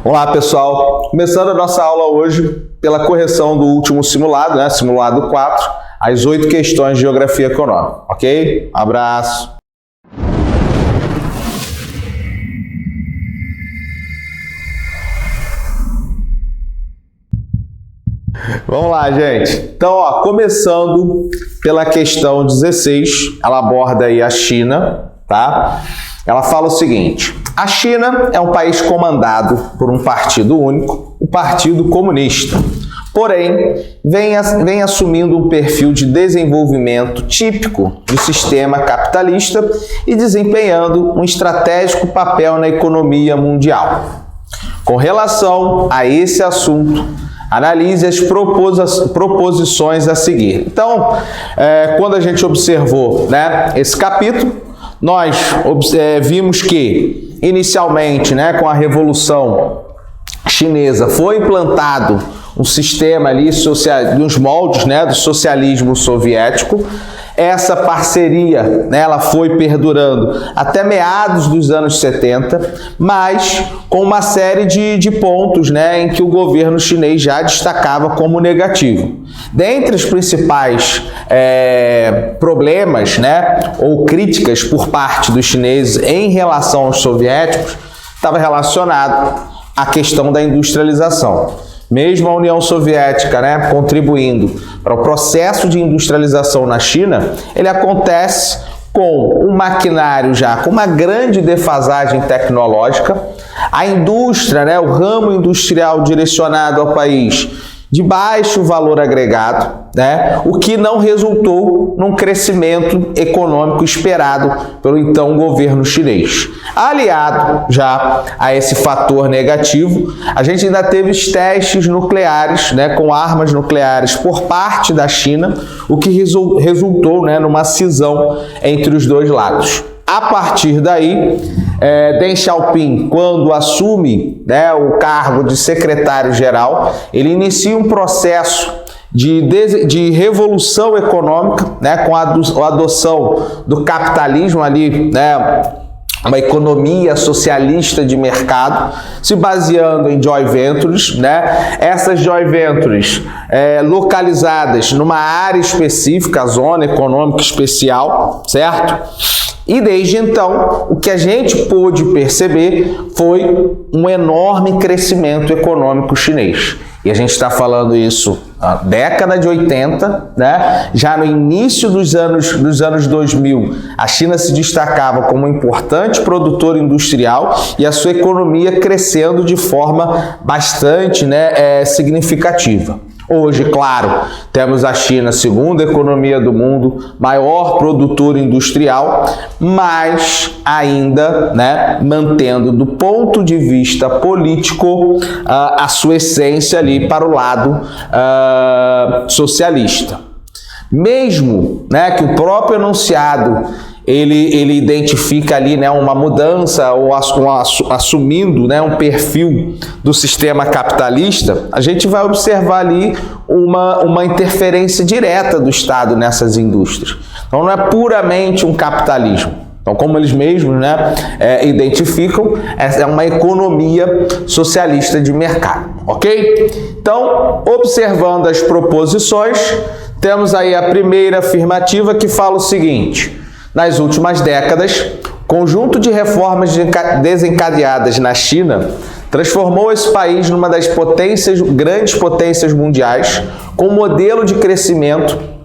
Olá pessoal, começando a nossa aula hoje pela correção do último simulado, simulado 4, as 8 questões de geografia econômica, ok? Abraço! Vamos lá, gente. Então, começando pela questão 16, ela aborda aí a China, tá? Ela fala o seguinte: a China é um país comandado por um partido único, o Partido Comunista. Porém, vem assumindo um perfil de desenvolvimento típico do sistema capitalista e desempenhando um estratégico papel na economia mundial. Com relação a esse assunto, analise as proposições a seguir. Então, quando a gente observou, esse capítulo, nós vimos que, inicialmente, com a Revolução Chinesa, foi implantado um sistema ali nos moldes do socialismo soviético. Essa parceria, ela foi perdurando até meados dos anos 70, mas com uma série de pontos, em que o governo chinês já destacava como negativo. Dentre os principais problemas, ou críticas por parte dos chineses em relação aos soviéticos, estava relacionado à questão da industrialização. Mesmo a União Soviética, contribuindo para o processo de industrialização na China, ele acontece com um maquinário já com uma grande defasagem tecnológica, a indústria, o ramo industrial direcionado ao país de baixo valor agregado, o que não resultou num crescimento econômico esperado pelo então governo chinês. Aliado já a esse fator negativo, a gente ainda teve os testes nucleares, com armas nucleares por parte da China, o que resultou numa cisão entre os dois lados. A partir daí, Deng Xiaoping, quando assume o cargo de secretário-geral, ele inicia um processo de revolução econômica, com a adoção do capitalismo ali, uma economia socialista de mercado, se baseando em joint ventures, essas joint ventures localizadas numa área específica, a zona econômica especial, certo? E desde então, o que a gente pôde perceber foi um enorme crescimento econômico chinês. E a gente está falando isso na década de 80, já no início dos anos 2000, a China se destacava como um importante produtor industrial e a sua economia crescendo de forma bastante significativa. Hoje, claro, temos a China, segunda economia do mundo, maior produtor industrial, mas ainda mantendo do ponto de vista político a sua essência ali para o lado socialista. Mesmo que o próprio enunciado ele identifica ali uma mudança ou assumindo um perfil do sistema capitalista, a gente vai observar ali uma interferência direta do Estado nessas indústrias. Então não é puramente um capitalismo. Então, como eles mesmos identificam, é uma economia socialista de mercado, ok? Então, observando as proposições, temos aí a primeira afirmativa que fala o seguinte: nas últimas décadas, o conjunto de reformas desencadeadas na China transformou esse país numa das grandes potências mundiais, com um modelo de crescimento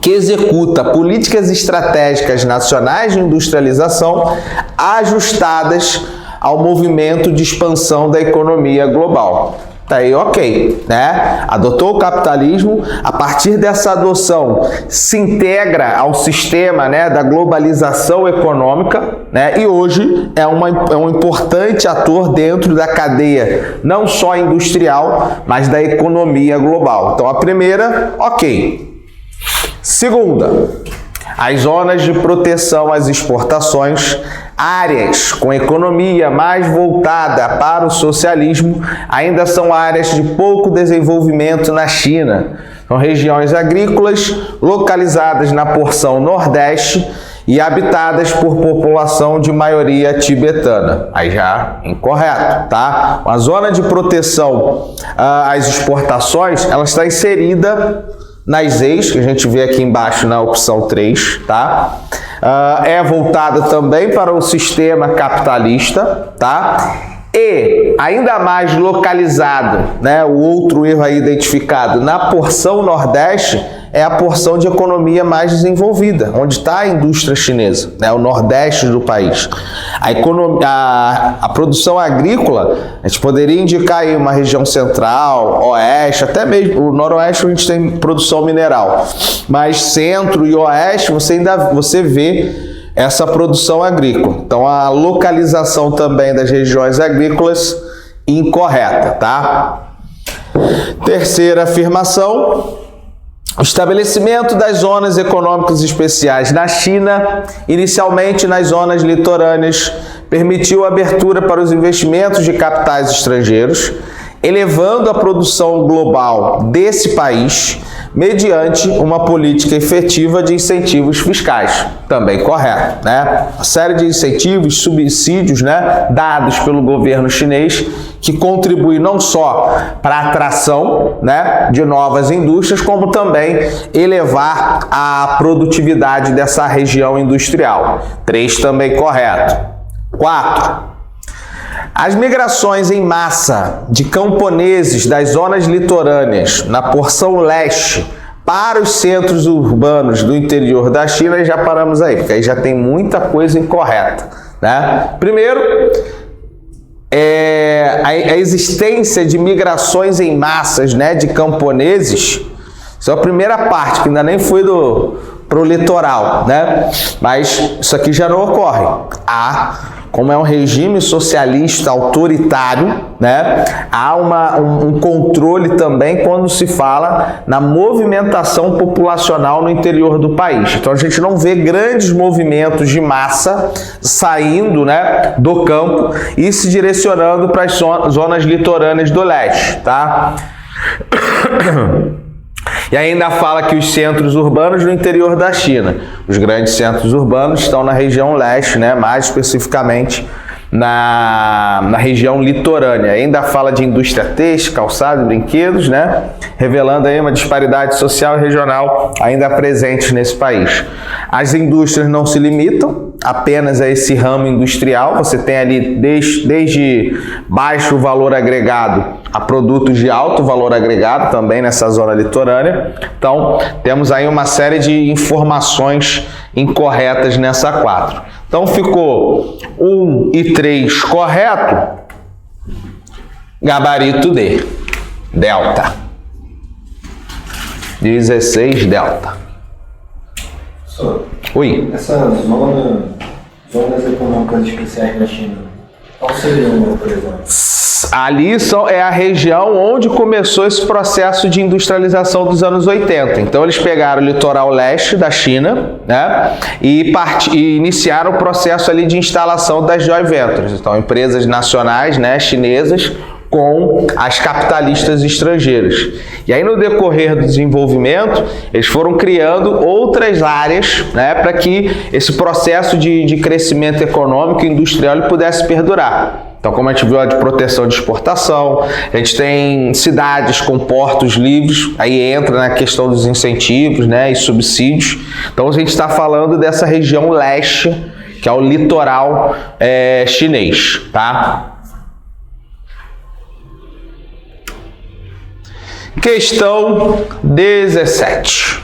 que executa políticas estratégicas nacionais de industrialização ajustadas ao movimento de expansão da economia global. Tá aí, ok, Adotou o capitalismo, a partir dessa adoção se integra ao sistema da globalização econômica, e hoje é um importante ator dentro da cadeia, não só industrial, mas da economia global. Então, a primeira, ok. Segunda, as zonas de proteção às exportações, áreas com economia mais voltada para o socialismo, ainda são áreas de pouco desenvolvimento na China. São regiões agrícolas localizadas na porção nordeste e habitadas por população de maioria tibetana. Aí já incorreto, tá? A zona de proteção às exportações, ela está inserida nas EIs, que a gente vê aqui embaixo na opção 3, tá? É voltada também para o sistema capitalista, tá? E ainda mais localizado, né, o outro erro aí identificado na porção Nordeste é a porção de economia mais desenvolvida, onde está a indústria chinesa, né, o Nordeste do país. A produção agrícola, a gente poderia indicar aí uma região central, oeste, até mesmo o noroeste a gente tem produção mineral, mas centro e oeste você vê essa produção agrícola. Então, a localização também das regiões agrícolas incorreta, tá? Terceira afirmação: o estabelecimento das zonas econômicas especiais na China, inicialmente nas zonas litorâneas, permitiu a abertura para os investimentos de capitais estrangeiros, elevando a produção global desse país mediante uma política efetiva de incentivos fiscais. Também correto, né? Uma série de incentivos, subsídios, né, dados pelo governo chinês que contribuem não só para a atração, né, de novas indústrias, como também elevar a produtividade dessa região industrial. 3 também correto. 4. As migrações em massa de camponeses das zonas litorâneas na porção leste para os centros urbanos do interior da China, e já paramos aí, porque aí já tem muita coisa incorreta, né? Primeiro, a existência de migrações em massas, né, de camponeses. Isso é a primeira parte, que ainda nem foi para o litoral, né? Mas isso aqui já não ocorre. Como é um regime socialista autoritário, né, há um controle também quando se fala na movimentação populacional no interior do país. Então a gente não vê grandes movimentos de massa saindo, né, do campo e se direcionando para as zonas litorâneas do leste, tá? E ainda fala que os centros urbanos no interior da China, os grandes centros urbanos estão na região leste, né, mais especificamente na região litorânea. Ainda fala de indústria têxtil, calçado, brinquedos, né, revelando aí uma disparidade social e regional ainda presente nesse país. As indústrias não se limitam apenas a esse ramo industrial, você tem ali desde baixo valor agregado a produtos de alto valor agregado também nessa zona litorânea. Então, temos aí uma série de informações incorretas nessa 4. Então, ficou 1 e 3 correto, gabarito D, delta. 16, delta. Oi. Essas zonas econômicas especiais da China, qual seria uma, por exemplo? Ali é a região onde começou esse processo de industrialização dos anos 80. Então eles pegaram o litoral leste da China, né, e iniciaram o processo ali de instalação das joint ventures. Então empresas nacionais, né, chinesas, com as capitalistas estrangeiras. E aí no decorrer do desenvolvimento, eles foram criando outras áreas, né, para que esse processo de crescimento econômico e industrial pudesse perdurar. Então, como a gente viu, a de proteção de exportação, a gente tem cidades com portos livres, aí entra na questão dos incentivos, né, e subsídios. Então, a gente está falando dessa região leste, que é o litoral chinês, tá? Questão 17.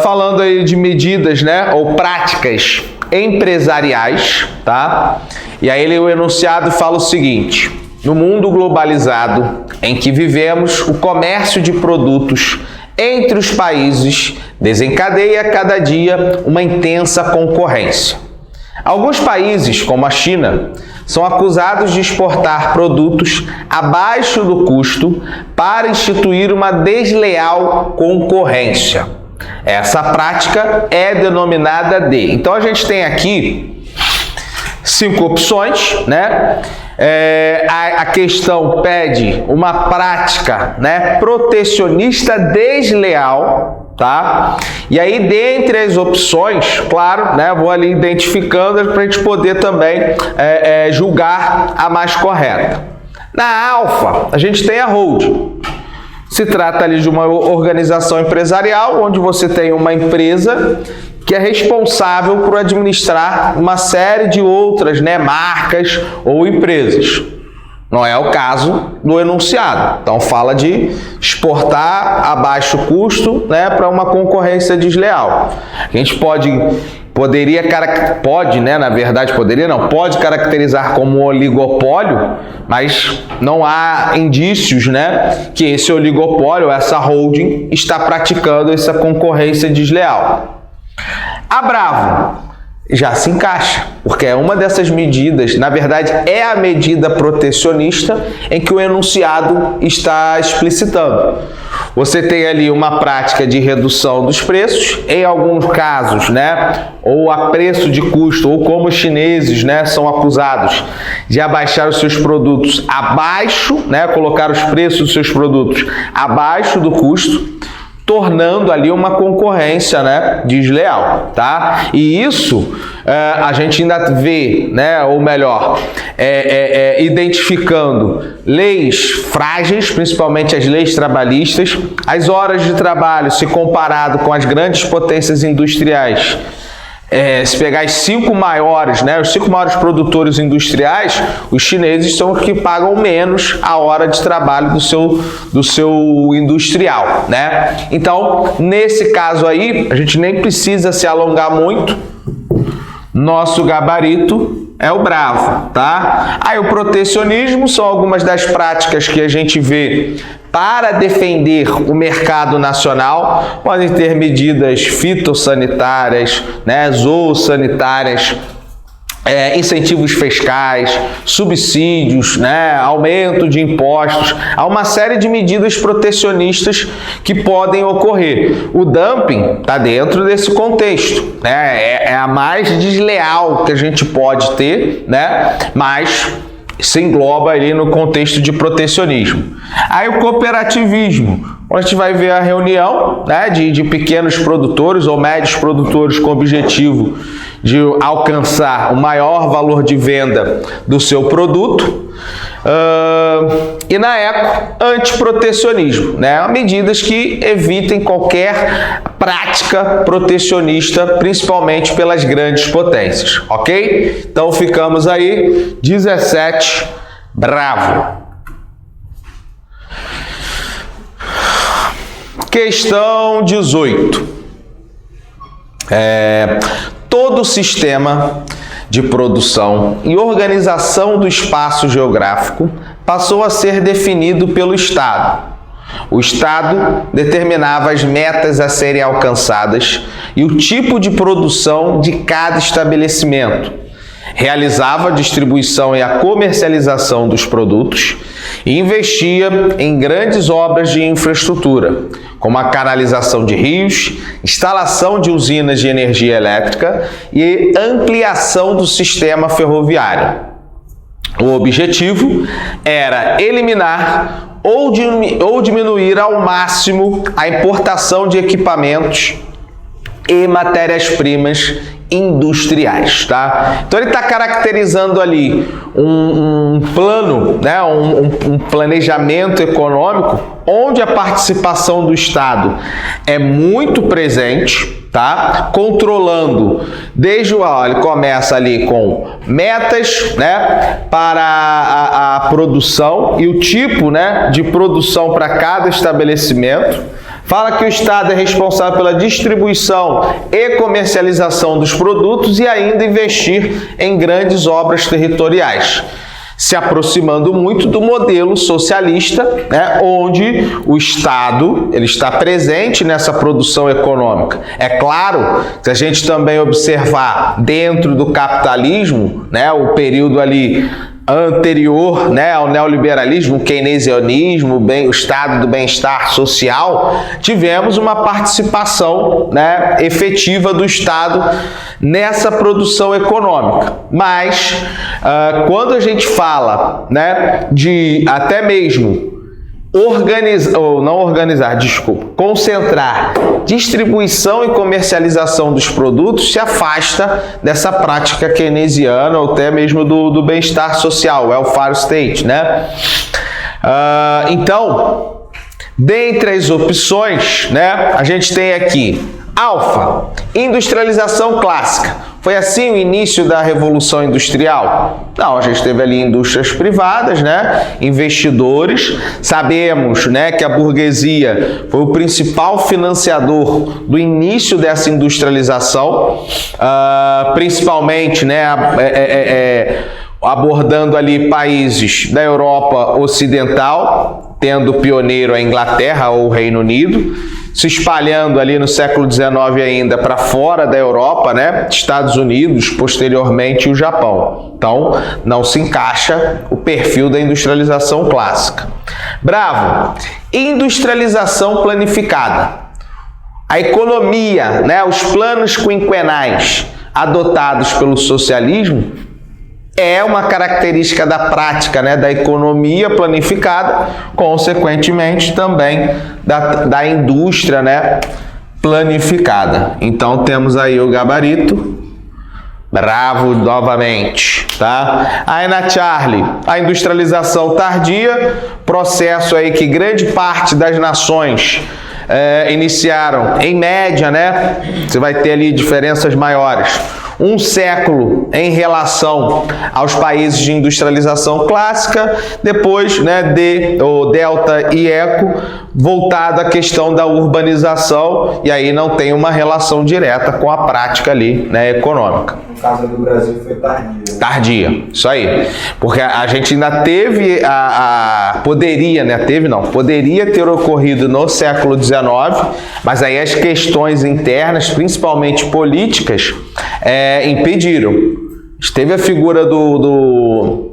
Falando aí de medidas, né, ou práticas empresariais, tá? E aí o enunciado fala o seguinte: no mundo globalizado em que vivemos, o comércio de produtos entre os países desencadeia a cada dia uma intensa concorrência. Alguns países, como a China, são acusados de exportar produtos abaixo do custo para instituir uma desleal concorrência. Essa prática é denominada de... Então a gente tem aqui 5 opções, né? A questão pede uma prática, né, protecionista desleal, tá? E aí, dentre as opções, claro, né, vou ali identificando para a gente poder também julgar a mais correta. Na Alfa, a gente tem a holding. Se trata ali de uma organização empresarial, onde você tem uma empresa que é responsável por administrar uma série de outras, né, marcas ou empresas. Não é o caso do enunciado. Então, fala de exportar a baixo custo, né, para uma concorrência desleal. A gente pode caracterizar como um oligopólio, mas não há indícios, né, que esse oligopólio, essa holding, está praticando essa concorrência desleal. A Bravo já se encaixa, porque é uma dessas medidas, na verdade é a medida protecionista em que o enunciado está explicitando. Você tem ali uma prática de redução dos preços, em alguns casos, né, ou a preço de custo, ou como os chineses, né, são acusados de abaixar os seus produtos abaixo, né, colocar os preços dos seus produtos abaixo do custo, tornando ali uma concorrência, né, desleal, tá? E isso a gente ainda vê, né, ou melhor, identificando leis frágeis, principalmente as leis trabalhistas, as horas de trabalho, se comparado com as grandes potências industriais. Se pegar os 5 maiores, né, os 5 maiores produtores industriais, os chineses são os que pagam menos a hora de trabalho do seu industrial, né? Então, nesse caso aí, a gente nem precisa se alongar muito. Nosso gabarito é o Bravo, tá? Aí o protecionismo são algumas das práticas que a gente vê para defender o mercado nacional. Podem ter medidas fitossanitárias, né, zoossanitárias, incentivos fiscais, subsídios, né, aumento de impostos. Há uma série de medidas protecionistas que podem ocorrer. O dumping está dentro desse contexto, né? É a mais desleal que a gente pode ter, né? Mas se engloba ali no contexto de protecionismo. Aí o cooperativismo, onde a gente vai ver a reunião, né, de pequenos produtores ou médios produtores com o objetivo de alcançar o maior valor de venda do seu produto. E na eco, antiprotecionismo, né? Medidas que evitem qualquer prática protecionista, principalmente pelas grandes potências, ok? Então ficamos aí, 17, Bravo. Questão 18. Todo sistema de produção e organização do espaço geográfico passou a ser definido pelo Estado. O Estado determinava as metas a serem alcançadas e o tipo de produção de cada estabelecimento. Realizava a distribuição e a comercialização dos produtos e investia em grandes obras de infraestrutura, como a canalização de rios, instalação de usinas de energia elétrica e ampliação do sistema ferroviário. O objetivo era eliminar ou diminuir ao máximo a importação de equipamentos e matérias-primas industriais, tá? Então ele está caracterizando ali um plano, né, um planejamento econômico onde a participação do Estado é muito presente, tá? Controlando desde ele começa ali com metas, né, para a produção e o tipo, né, de produção para cada estabelecimento. Fala que o Estado é responsável pela distribuição e comercialização dos produtos e ainda investir em grandes obras territoriais, se aproximando muito do modelo socialista, né, onde o Estado ele está presente nessa produção econômica. É claro, se a gente também observar dentro do capitalismo, né, o período ali anterior, né, ao neoliberalismo, o keynesianismo, o estado do bem-estar social, tivemos uma participação, né, efetiva do Estado nessa produção econômica. Mas, quando a gente fala, né, de até mesmo concentrar distribuição e comercialização dos produtos, se afasta dessa prática keynesiana ou até mesmo do bem-estar social, welfare state, né? Então, dentre as opções, né, a gente tem aqui alfa, industrialização clássica. Foi assim o início da Revolução Industrial? Não, a gente teve ali indústrias privadas, né? Investidores. Sabemos, né, que a burguesia foi o principal financiador do início dessa industrialização, principalmente, né, abordando ali países da Europa Ocidental, tendo pioneiro a Inglaterra ou o Reino Unido, se espalhando ali no século XIX ainda para fora da Europa, né? Estados Unidos, posteriormente o Japão. Então, não se encaixa o perfil da industrialização clássica. Bravo! Industrialização planificada. A economia, né? Os planos quinquenais adotados pelo socialismo é uma característica da prática, né, da economia planificada, consequentemente também da indústria, né, planificada. Então temos aí o gabarito. Bravo novamente, tá? Aí na Charlie, a industrialização tardia, processo aí que grande parte das nações iniciaram em média, né? Você vai ter ali diferenças maiores. Um século em relação aos países de industrialização clássica, depois, né, o delta e eco, voltado à questão da urbanização, e aí não tem uma relação direta com a prática ali, né, econômica. No caso do Brasil foi tardia. Tardia, isso aí. Porque a gente ainda teve poderia ter ocorrido no século XIX, mas aí as questões internas, principalmente políticas, impediram. Teve a figura do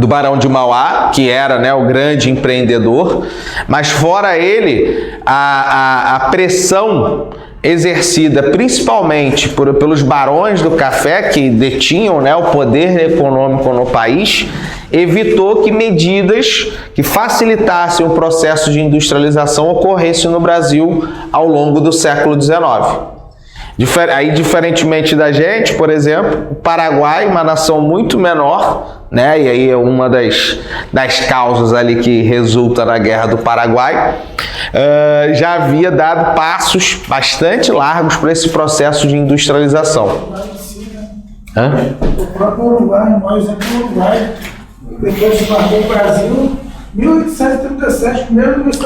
Barão de Mauá, que era, né, o grande empreendedor, mas fora ele, a pressão exercida principalmente pelos barões do café, que detinham, né, o poder econômico no país, evitou que medidas que facilitassem o processo de industrialização ocorressem no Brasil ao longo do século XIX. Aí, diferentemente da gente, por exemplo, o Paraguai, uma nação muito menor, né? E aí é uma das causas ali que resulta na Guerra do Paraguai, já havia dado passos bastante largos para esse processo de industrialização. O próprio Uruguai, nós aqui no Uruguai, depois de marcou o Brasil, 1837,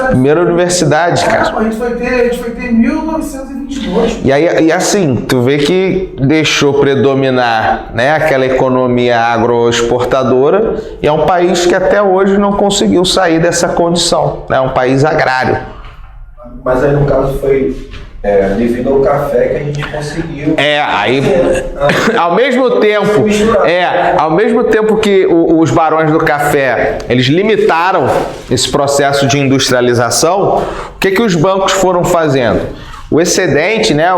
primeira universidade, cara. A gente vai ter 1922. E assim, tu vê que deixou predominar, né, aquela economia agroexportadora, e é um país que até hoje não conseguiu sair dessa condição, né, um país agrário. Mas aí no caso foi devido ao café que a gente conseguiu. Ao mesmo tempo que os barões do café, eles limitaram esse processo de industrialização, o que os bancos foram fazendo? O excedente, né,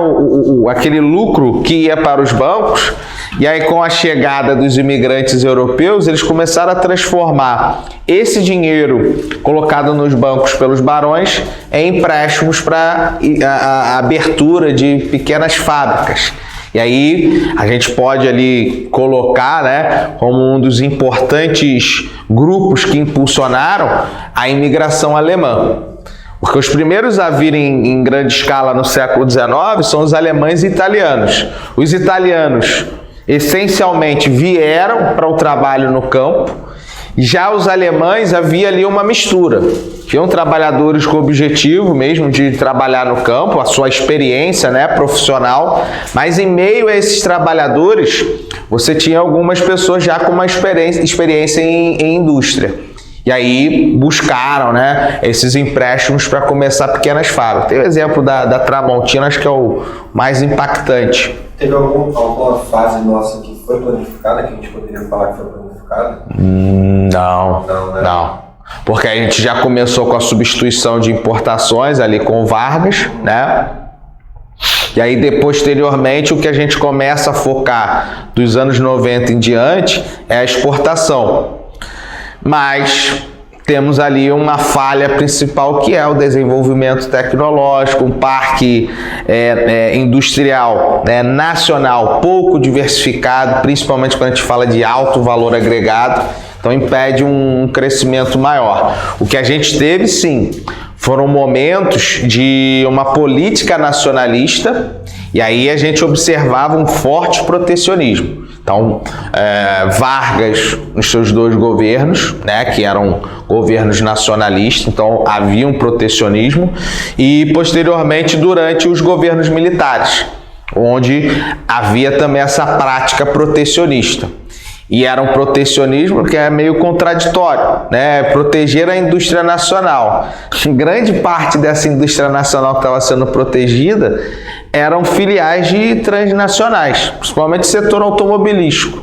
aquele lucro que ia para os bancos, e aí com a chegada dos imigrantes europeus, eles começaram a transformar esse dinheiro colocado nos bancos pelos barões em empréstimos para a abertura de pequenas fábricas. E aí a gente pode ali colocar, né, como um dos importantes grupos que impulsionaram a imigração alemã. Porque os primeiros a virem em grande escala no século XIX são os alemães e italianos. Os italianos essencialmente vieram para o trabalho no campo, já os alemães havia ali uma mistura. Tinham trabalhadores com o objetivo mesmo de trabalhar no campo, a sua experiência, né, profissional, mas em meio a esses trabalhadores você tinha algumas pessoas já com uma experiência em indústria. E aí buscaram, né, esses empréstimos para começar pequenas fábricas. Tem o exemplo da Tramontina, acho que é o mais impactante. Teve alguma fase nossa que foi planificada, que a gente poderia falar que foi planificada? Não. Porque a gente já começou com a substituição de importações ali com o Vargas, né? E aí, posteriormente, o que a gente começa a focar dos anos 90 em diante é a exportação. Mas temos ali uma falha principal, que é o desenvolvimento tecnológico, um parque industrial, né, nacional pouco diversificado, principalmente quando a gente fala de alto valor agregado, então impede um crescimento maior. O que a gente teve, sim, foram momentos de uma política nacionalista, e aí a gente observava um forte protecionismo. Então, Vargas, nos seus 2 governos, né, que eram governos nacionalistas, então havia um protecionismo, e posteriormente durante os governos militares, onde havia também essa prática protecionista. E era um protecionismo que é meio contraditório, né? Proteger a indústria nacional. Grande parte dessa indústria nacional que estava sendo protegida eram filiais de transnacionais, principalmente o setor automobilístico.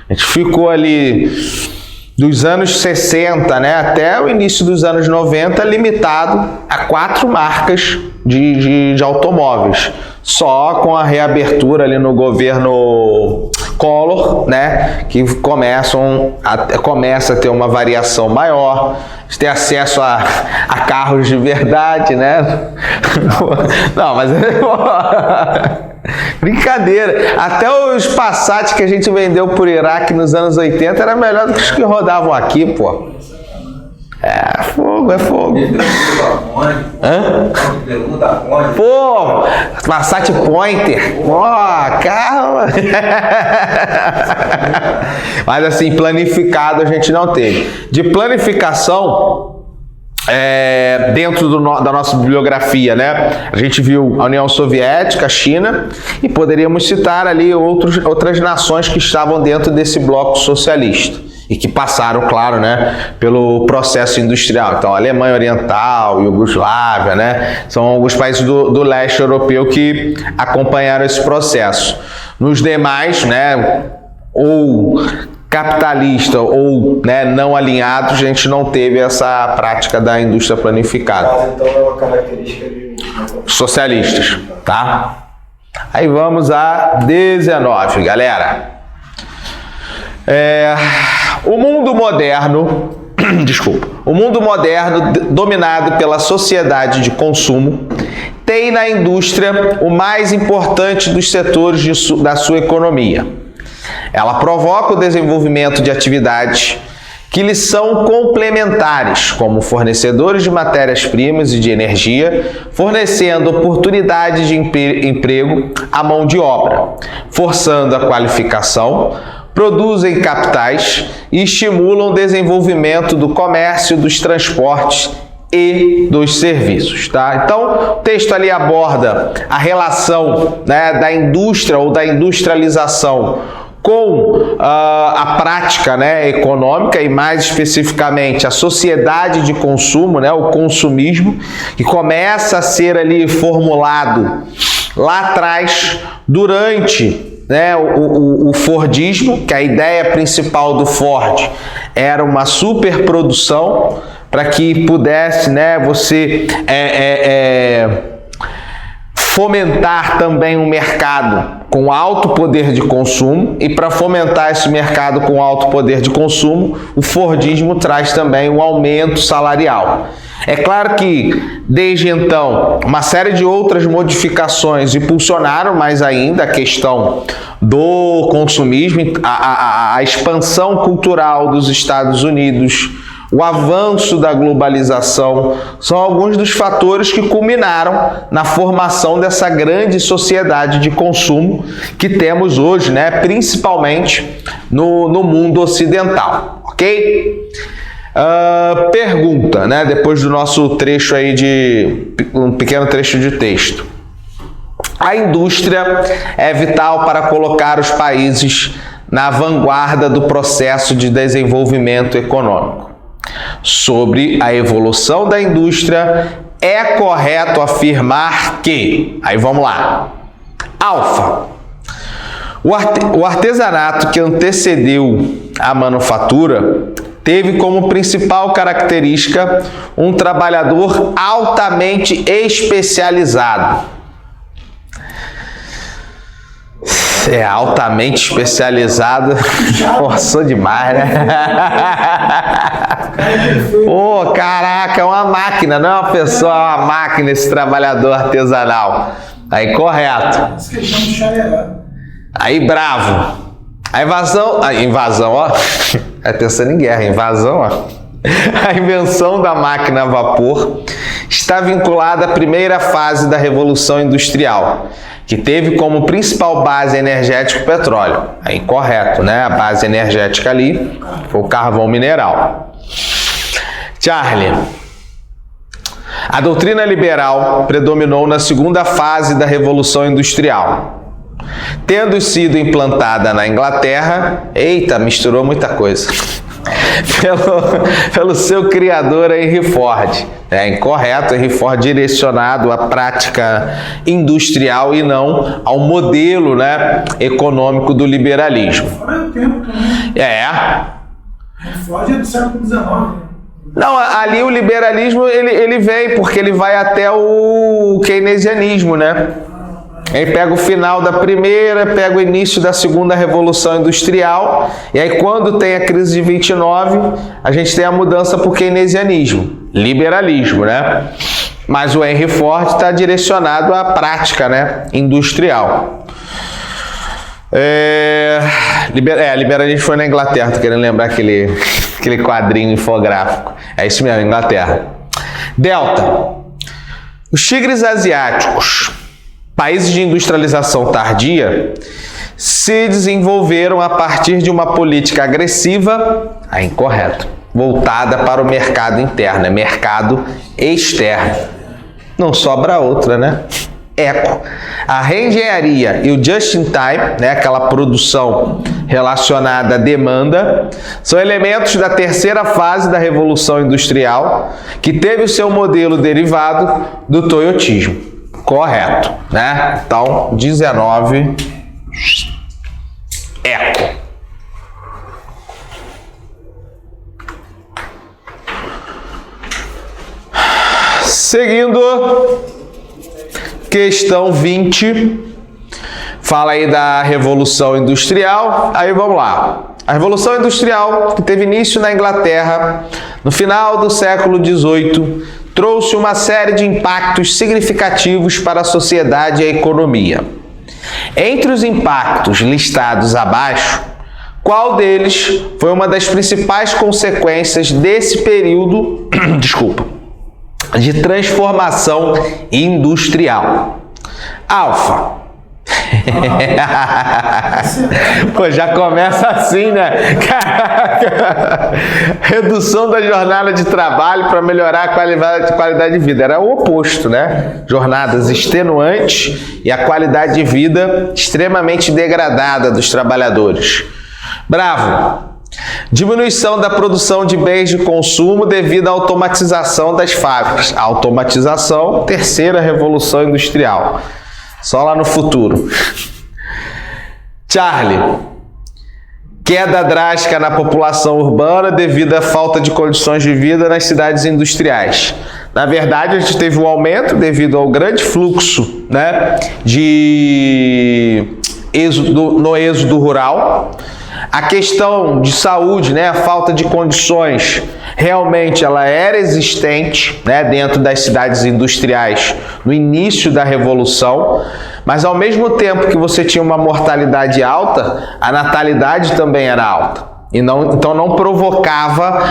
A gente ficou ali dos anos 60, né, até o início dos anos 90, limitado a 4 marcas de automóveis. Só com a reabertura ali no governo Collor, né, que começa a ter uma variação maior, ter acesso a carros de verdade, né? Não, mas brincadeira. Até os Passat que a gente vendeu por Iraque nos anos 80 era melhor do que os que rodavam aqui, pô. É fogo, é fogo. Hã? Pô, Passat Pointer. Pô, carro. Mas assim, planificado a gente não teve. De planificação, dentro da nossa bibliografia, né? A gente viu a União Soviética, a China, e poderíamos citar ali outras nações que estavam dentro desse bloco socialista. E que passaram, claro, né, pelo processo industrial. Então, a Alemanha Oriental, Iugoslávia, né, são alguns países do leste europeu que acompanharam esse processo. Nos demais, né, ou capitalista ou, né, não alinhados, a gente não teve essa prática da indústria planificada. Mas então é uma característica de socialistas, tá? Aí vamos a 19, galera. O mundo moderno, o mundo moderno dominado pela sociedade de consumo tem na indústria o mais importante dos setores da sua economia. Ela provoca o desenvolvimento de atividades que lhes são complementares, como fornecedores de matérias-primas e de energia, fornecendo oportunidades de emprego à mão de obra, forçando a qualificação, produzem capitais e estimulam o desenvolvimento do comércio, dos transportes e dos serviços, tá? Então, o texto ali aborda a relação, né, da indústria ou da industrialização com a prática, né, econômica e mais especificamente a sociedade de consumo, né, o consumismo, que começa a ser ali formulado lá atrás durante, né, o Fordismo, que a ideia principal do Ford era uma superprodução para que pudesse, né, você fomentar também um mercado com alto poder de consumo, e para fomentar esse mercado com alto poder de consumo, o Fordismo traz também um aumento salarial. É claro que, desde então, uma série de outras modificações impulsionaram mais ainda a questão do consumismo, a expansão cultural dos Estados Unidos, o avanço da globalização, são alguns dos fatores que culminaram na formação dessa grande sociedade de consumo que temos hoje, né, principalmente no mundo ocidental, ok? Pergunta, né, depois do nosso trecho aí um pequeno trecho de texto. A indústria é vital para colocar os países na vanguarda do processo de desenvolvimento econômico. Sobre a evolução da indústria, é correto afirmar que... Aí vamos lá. Alfa. O artesanato que antecedeu a manufatura teve como principal característica um trabalhador altamente especializado. Altamente especializado. Forçou demais, né? Pô, caraca, é uma máquina, não é uma pessoa, é uma máquina esse trabalhador artesanal. Aí, correto. Essa questão do chá Aí, bravo. A invasão, ó. É pensando em guerra, invasão, ó. A invenção da máquina a vapor está vinculada à primeira fase da Revolução Industrial, que teve como principal base energética o petróleo. Aí, correto, né? A base energética ali foi o carvão mineral. Charlie. A doutrina liberal predominou na segunda fase da Revolução Industrial, tendo sido implantada na Inglaterra. Eita, misturou muita coisa. Pelo seu criador Henry Ford. É incorreto, Henry Ford direcionado à prática industrial e não ao modelo, né, econômico do liberalismo. Fora o tempo também. Ford é do século XIX. Não, ali o liberalismo ele vem, porque ele vai até o keynesianismo, né? Aí pega o final da primeira, pega o início da segunda Revolução Industrial, e aí quando tem a crise de 29, a gente tem a mudança para o keynesianismo, liberalismo, né? Mas o Henry Ford está direcionado à prática, né, industrial. Liberalismo foi na Inglaterra, tô querendo lembrar aquele quadrinho infográfico. É isso mesmo, Inglaterra. Delta. Os tigres asiáticos, países de industrialização tardia, se desenvolveram a partir de uma política agressiva, incorreto, voltada para o mercado interno, mercado externo. Não sobra outra, né? Eco. A reengenharia e o just-in-time, né, aquela produção relacionada à demanda, são elementos da terceira fase da Revolução Industrial, que teve o seu modelo derivado do toyotismo. Correto, né? Então, 19, eco. Seguindo, questão 20, fala aí da Revolução Industrial. Aí vamos lá. A Revolução Industrial, que teve início na Inglaterra no final do século XVIII, trouxe uma série de impactos significativos para a sociedade e a economia. Entre os impactos listados abaixo, qual deles foi uma das principais consequências desse período, de transformação industrial? Alfa. Pô, já começa assim, né? Redução da jornada de trabalho para melhorar a qualidade de vida. Era o oposto, né? Jornadas extenuantes e a qualidade de vida extremamente degradada dos trabalhadores. Bravo. Diminuição da produção de bens de consumo devido à automatização das fábricas. Automatização, terceira revolução industrial. Só lá no futuro. Charlie. Queda drástica na população urbana devido à falta de condições de vida nas cidades industriais. Na verdade, a gente teve um aumento devido ao grande fluxo, né, no êxodo rural. A questão de saúde, né, a falta de condições, realmente ela era existente, né, dentro das cidades industriais no início da Revolução, mas ao mesmo tempo que você tinha uma mortalidade alta, a natalidade também era alta. Então não provocava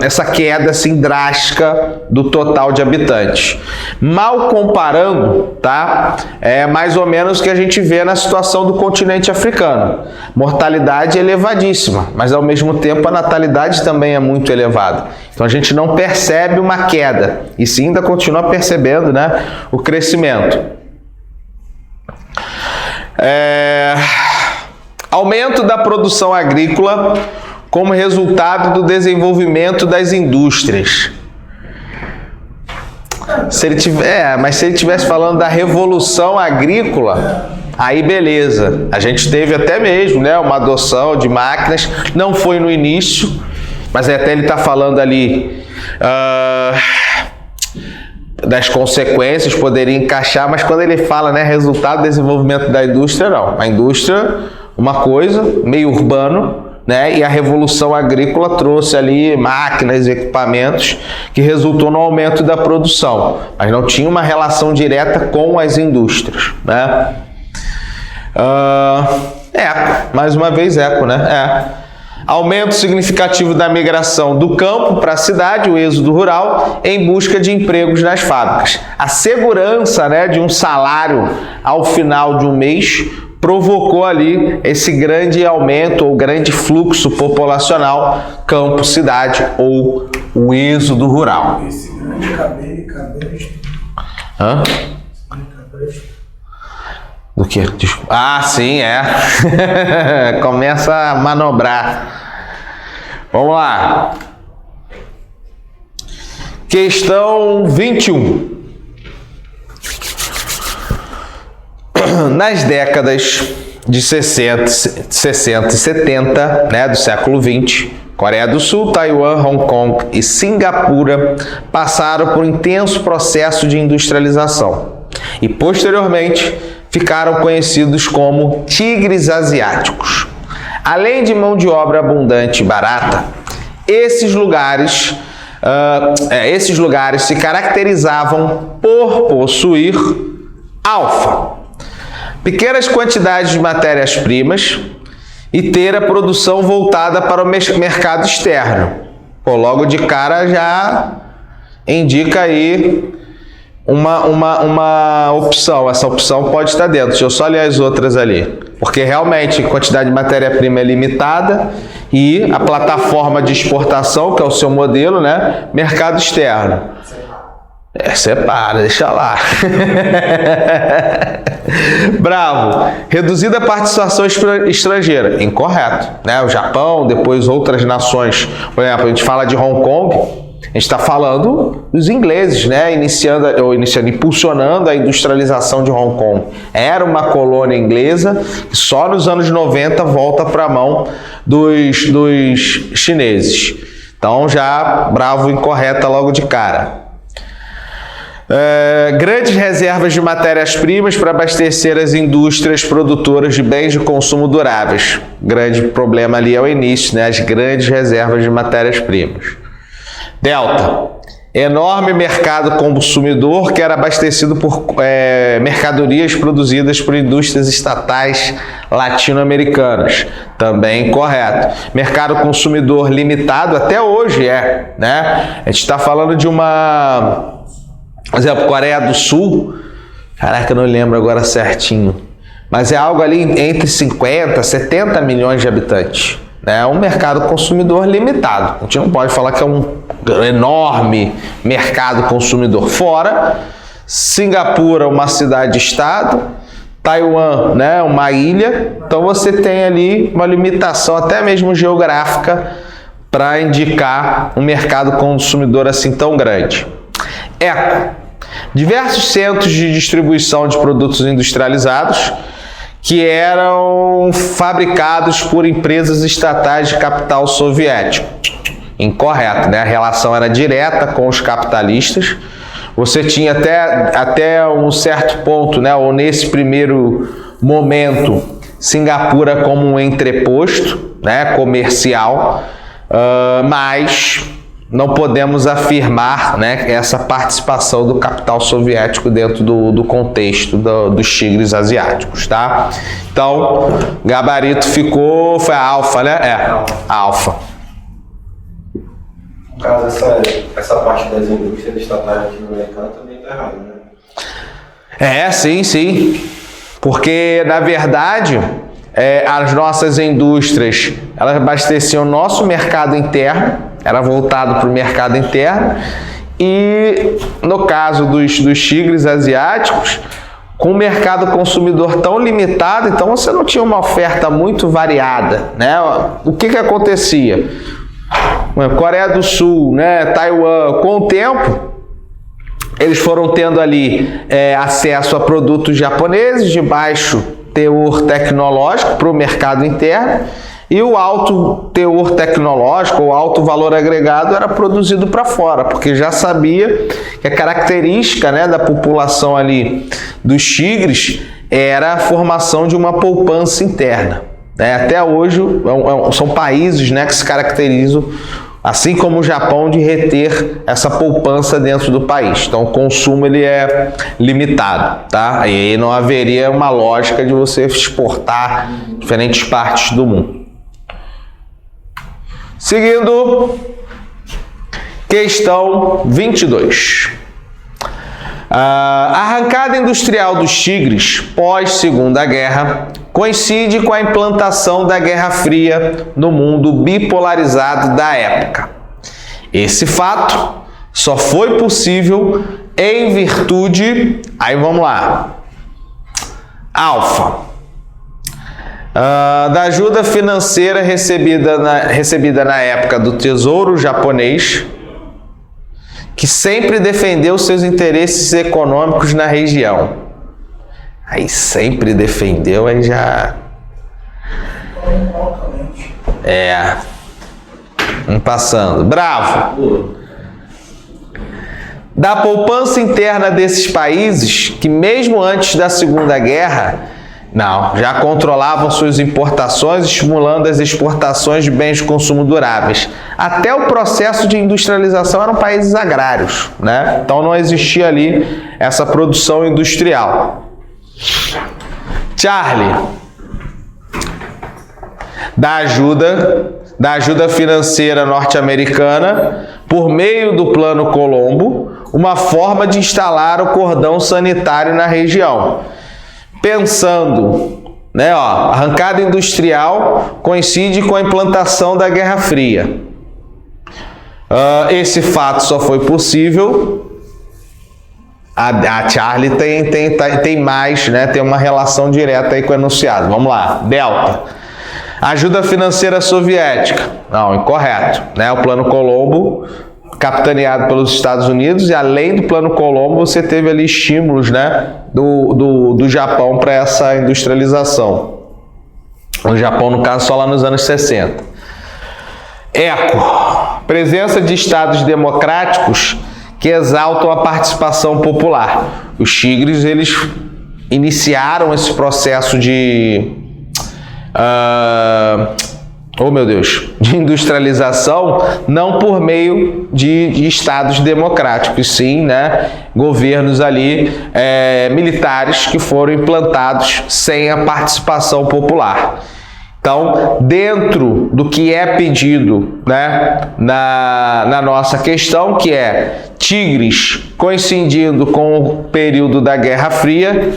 essa queda assim drástica do total de habitantes. Mal comparando, tá? É mais ou menos o que a gente vê na situação do continente africano. Mortalidade elevadíssima, mas ao mesmo tempo a natalidade também é muito elevada. Então a gente não percebe uma queda, e sim ainda continua percebendo, né, o crescimento. Aumento da produção agrícola como resultado do desenvolvimento das indústrias. Se ele estivesse falando da revolução agrícola, aí beleza. A gente teve até mesmo, né, uma adoção de máquinas, não foi no início, mas até ele está falando ali das consequências, poderia encaixar, mas quando ele fala, né, resultado do desenvolvimento da indústria, não. A indústria, uma coisa, meio urbano, né? E a revolução agrícola trouxe ali máquinas e equipamentos que resultou no aumento da produção, mas não tinha uma relação direta com as indústrias, né? Eco, mais uma vez eco, né? Aumento significativo da migração do campo para a cidade, o êxodo rural, em busca de empregos nas fábricas. A segurança, né, de um salário ao final de um mês provocou ali esse grande aumento ou grande fluxo populacional campo-cidade ou o êxodo rural. Esse grande cabresto. Hã? Do que? Desculpa. Ah, sim, é. Começa a manobrar. Vamos lá. Questão 21. Nas décadas de 60 e 70, né, do século 20, Coreia do Sul, Taiwan, Hong Kong e Singapura passaram por um intenso processo de industrialização e, posteriormente, ficaram conhecidos como tigres asiáticos. Além de mão de obra abundante e barata, esses lugares se caracterizavam por possuir pequenas quantidades de matérias-primas e ter a produção voltada para o mercado externo. Pô, logo de cara já indica aí uma opção. Essa opção pode estar dentro. Deixa eu só ler as outras ali. Porque realmente a quantidade de matéria-prima é limitada e a plataforma de exportação, que é o seu modelo, né? Mercado externo. Separa, deixa lá. Bravo. Reduzida a participação estrangeira. Incorreto, né? O Japão, depois outras nações. Por exemplo, a gente fala de Hong Kong, a gente está falando dos ingleses, né? Impulsionando a industrialização de Hong Kong. Era uma colônia inglesa que só nos anos 90 volta para a mão dos chineses. Então já bravo, incorreta logo de cara. Grandes reservas de matérias-primas para abastecer as indústrias produtoras de bens de consumo duráveis. Grande problema ali é o início, né? As grandes reservas de matérias-primas. Delta. Enorme mercado consumidor que era abastecido por mercadorias produzidas por indústrias estatais latino-americanas. Também correto. Mercado consumidor limitado até hoje né? A gente está falando de por exemplo, Coreia do Sul, caraca, eu não lembro agora certinho, mas é algo ali entre 50 e 70 milhões de habitantes. É um mercado consumidor limitado. A gente não pode falar que é um enorme mercado consumidor. Fora, Singapura, uma cidade-estado, Taiwan, né, uma ilha. Então você tem ali uma limitação até mesmo geográfica para indicar um mercado consumidor assim tão grande. Eco. Diversos centros de distribuição de produtos industrializados que eram fabricados por empresas estatais de capital soviético. Incorreto, né? A relação era direta com os capitalistas. Você tinha até um certo ponto, né? Ou nesse primeiro momento, Singapura como um entreposto, né? Comercial, mas não podemos afirmar, né, essa participação do capital soviético dentro do contexto dos tigres asiáticos, tá? Então, gabarito foi a alfa, né? A alfa. No caso, essa parte das indústrias estatais latino-americanas também está errada, né? Sim. Porque, na verdade, as nossas indústrias, elas abasteciam o nosso mercado interno, era voltado para o mercado interno, e no caso dos tigres asiáticos, com o mercado consumidor tão limitado, então você não tinha uma oferta muito variada, né? O que acontecia? Coreia do Sul, né, Taiwan, com o tempo, eles foram tendo ali acesso a produtos japoneses de baixo teor tecnológico para o mercado interno, e o alto teor tecnológico, o alto valor agregado era produzido para fora, porque já sabia que a característica, né, da população ali dos tigres era a formação de uma poupança interna. Até hoje são países, né, que se caracterizam, assim como o Japão, de reter essa poupança dentro do país. Então o consumo ele é limitado, tá? E aí não haveria uma lógica de você exportar diferentes partes do mundo. Seguindo, questão 22. A arrancada industrial dos tigres pós-Segunda Guerra coincide com a implantação da Guerra Fria no mundo bipolarizado da época. Esse fato só foi possível em virtude, aí vamos lá, alfa, da ajuda financeira recebida na época do Tesouro Japonês, que sempre defendeu seus interesses econômicos na região. Aí sempre defendeu, aí já... passando. Bravo! Da poupança interna desses países, que mesmo antes da Segunda Guerra, já controlavam suas importações, estimulando as exportações de bens de consumo duráveis. Até o processo de industrialização eram países agrários, né? Então não existia ali essa produção industrial. Charlie, da ajuda financeira norte-americana, por meio do Plano Colombo, uma forma de instalar o cordão sanitário na região. Pensando, arrancada industrial coincide com a implantação da Guerra Fria. Esse fato só foi possível. A Charlie tem mais, né? Tem uma relação direta aí com o enunciado. Vamos lá, Delta. Ajuda financeira soviética. Não, incorreto. O Plano Colombo, capitaneado pelos Estados Unidos, e além do Plano Colombo, você teve ali estímulos, né, do Japão para essa industrialização. O Japão, no caso, só lá nos anos 60. Eco. Presença de estados democráticos que exaltam a participação popular. Os tigres, eles iniciaram esse processo de de industrialização não por meio de estados democráticos, sim, né, governos ali militares que foram implantados sem a participação popular. Então, dentro do que é pedido, né, na nossa questão, que é tigres coincidindo com o período da Guerra Fria,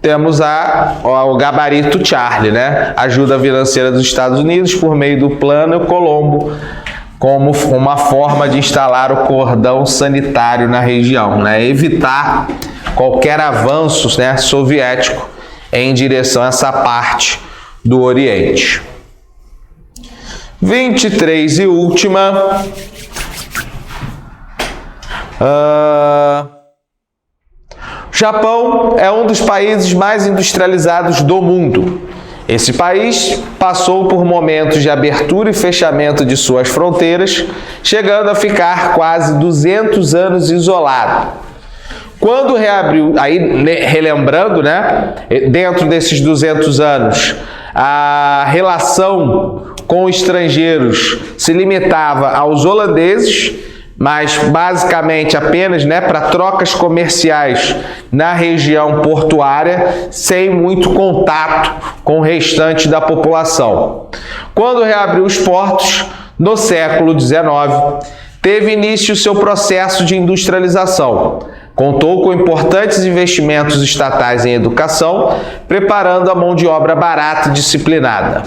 temos o gabarito Charlie, né? Ajuda financeira dos Estados Unidos por meio do Plano Colombo, como uma forma de instalar o cordão sanitário na região, né? Evitar qualquer avanço, né, soviético em direção a essa parte do Oriente. 23 e última. O Japão é um dos países mais industrializados do mundo. Esse país passou por momentos de abertura e fechamento de suas fronteiras, chegando a ficar quase 200 anos isolado. Quando reabriu, aí relembrando, né, dentro desses 200 anos, a relação com estrangeiros se limitava aos holandeses, mas basicamente apenas, né, para trocas comerciais na região portuária, sem muito contato com o restante da população. Quando reabriu os portos, no século XIX, teve início o seu processo de industrialização. Contou com importantes investimentos estatais em educação, preparando a mão de obra barata e disciplinada.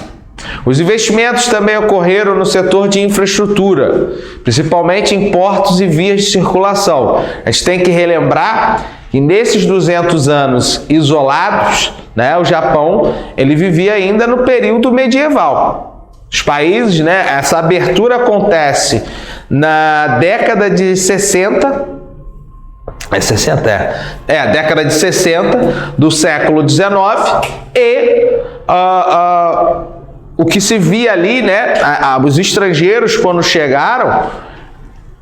Os investimentos também ocorreram no setor de infraestrutura, principalmente em portos e vias de circulação. A gente tem que relembrar que nesses 200 anos isolados, né, o Japão ele vivia ainda no período medieval. Os países, né, essa abertura acontece na década de 60, década de 60 do século XIX, e o que se via ali, né, os estrangeiros quando chegaram,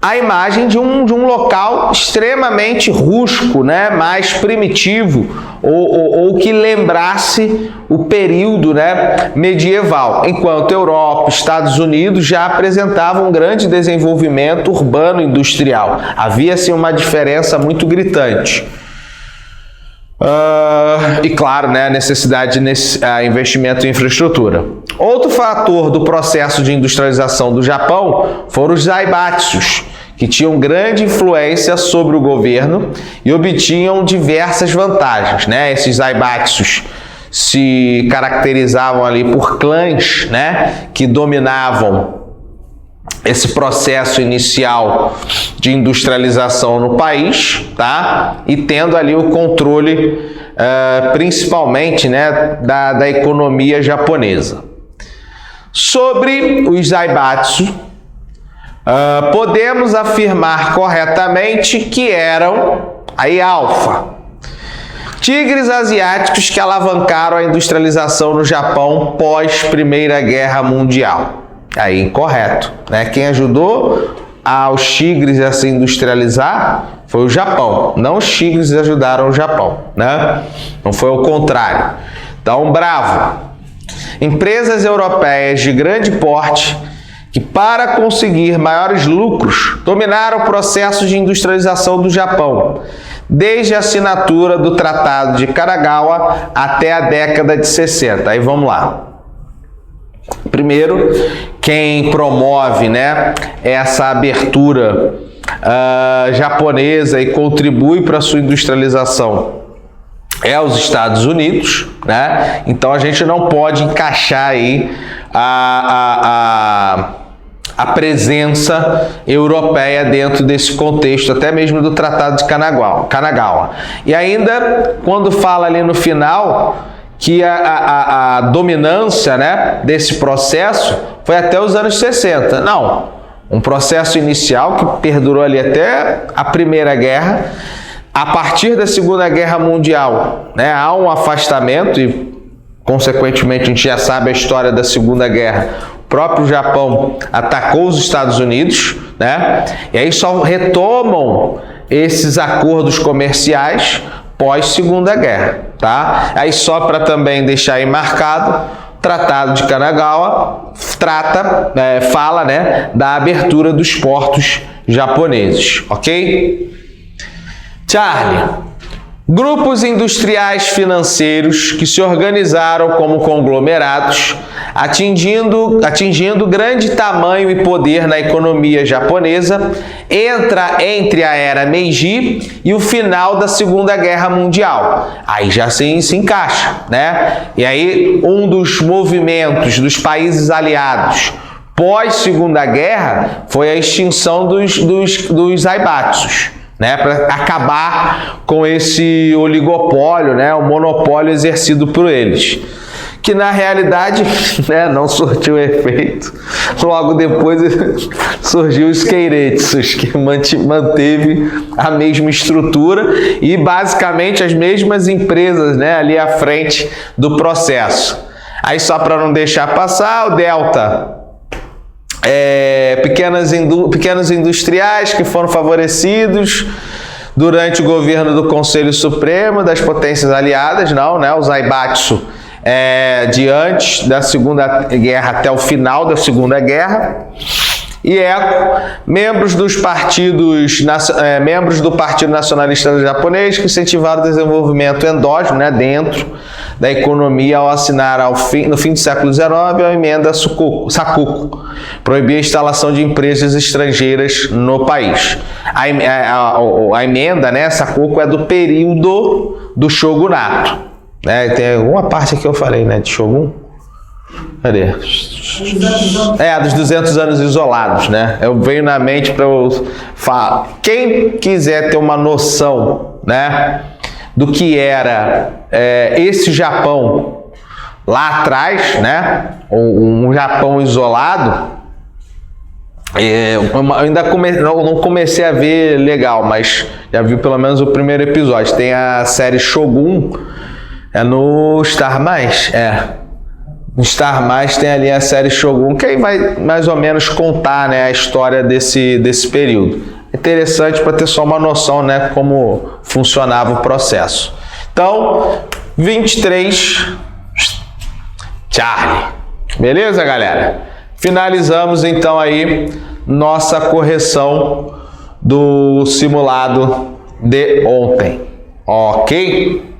a imagem de um local extremamente rústico, né, mais primitivo, ou que lembrasse o período, né, medieval, enquanto Europa, Estados Unidos já apresentavam um grande desenvolvimento urbano industrial. Havia assim uma diferença muito gritante. E claro, né, a necessidade de investimento em infraestrutura. Outro fator do processo de industrialização do Japão foram os zaibatsus, que tinham grande influência sobre o governo e obtinham diversas vantagens, né? Esses zaibatsus se caracterizavam ali por clãs, né, que dominavam esse processo inicial de industrialização no país, tá? E tendo ali o controle, principalmente, né, da economia japonesa. Sobre os zaibatsu, podemos afirmar corretamente que eram aí alfa, tigres asiáticos que alavancaram a industrialização no Japão pós Primeira Guerra Mundial. Aí, incorreto, né? Quem ajudou aos tigres a se industrializar foi o Japão, não os tigres ajudaram o Japão, né? Não foi o contrário. Então, bravo. Empresas europeias de grande porte que, para conseguir maiores lucros, dominaram o processo de industrialização do Japão, desde a assinatura do Tratado de Kanagawa até a década de 60. Aí vamos lá. Primeiro, quem promove, né, essa abertura japonesa e contribui para a sua industrialização é os Estados Unidos, né? Então a gente não pode encaixar aí a presença europeia dentro desse contexto, até mesmo do Tratado de Kanagawa. E ainda, quando fala ali no final que a dominância, né, desse processo foi até os anos 60. Não, um processo inicial que perdurou ali até a Primeira Guerra. A partir da Segunda Guerra Mundial, né, há um afastamento e, consequentemente, a gente já sabe a história da Segunda Guerra. O próprio Japão atacou os Estados Unidos, né, e aí só retomam esses acordos comerciais pós-Segunda Guerra, tá? Aí só para também deixar aí marcado, o Tratado de Kanagawa fala, né, da abertura dos portos japoneses, ok? Charlie, grupos industriais financeiros que se organizaram como conglomerados, atingindo grande tamanho e poder na economia japonesa, entra entre a era Meiji e o final da Segunda Guerra Mundial. Aí já se encaixa, né? E aí um dos movimentos dos países aliados pós-Segunda Guerra foi a extinção dos zaibatsus, né, para acabar com esse oligopólio, né, o monopólio exercido por eles, que na realidade, né, não surtiu efeito. Logo depois surgiu os keiretsus, que manteve a mesma estrutura e basicamente as mesmas empresas, né, ali à frente do processo. Aí só para não deixar passar, o Delta. Pequenos industriais que foram favorecidos durante o governo do Conselho Supremo das Potências Aliadas, não, né? O zaibatsu de antes da Segunda Guerra até o final da Segunda Guerra. E membros do Partido Nacionalista Japonês que incentivaram o desenvolvimento endógeno, né, dentro da economia ao assinar no fim do século XIX a emenda Sakuko, proibia a instalação de empresas estrangeiras no país. A emenda, né, Sakuko, é do período do shogunato, né? Tem alguma parte que eu falei, né, de shogun? Cadê? Dos 200 anos isolados, né? Eu venho na mente para eu falar. Quem quiser ter uma noção, né, do que era esse Japão lá atrás, né, um Japão isolado, eu ainda não comecei a ver legal, mas já vi pelo menos o primeiro episódio. Tem a série Shogun, no Star+, No Star Mais tem ali a série Shogun, que aí vai mais ou menos contar, né, a história desse período. Interessante para ter só uma noção, né, como funcionava o processo. Então, 23, Charlie. Beleza, galera? Finalizamos então aí nossa correção do simulado de ontem. Ok?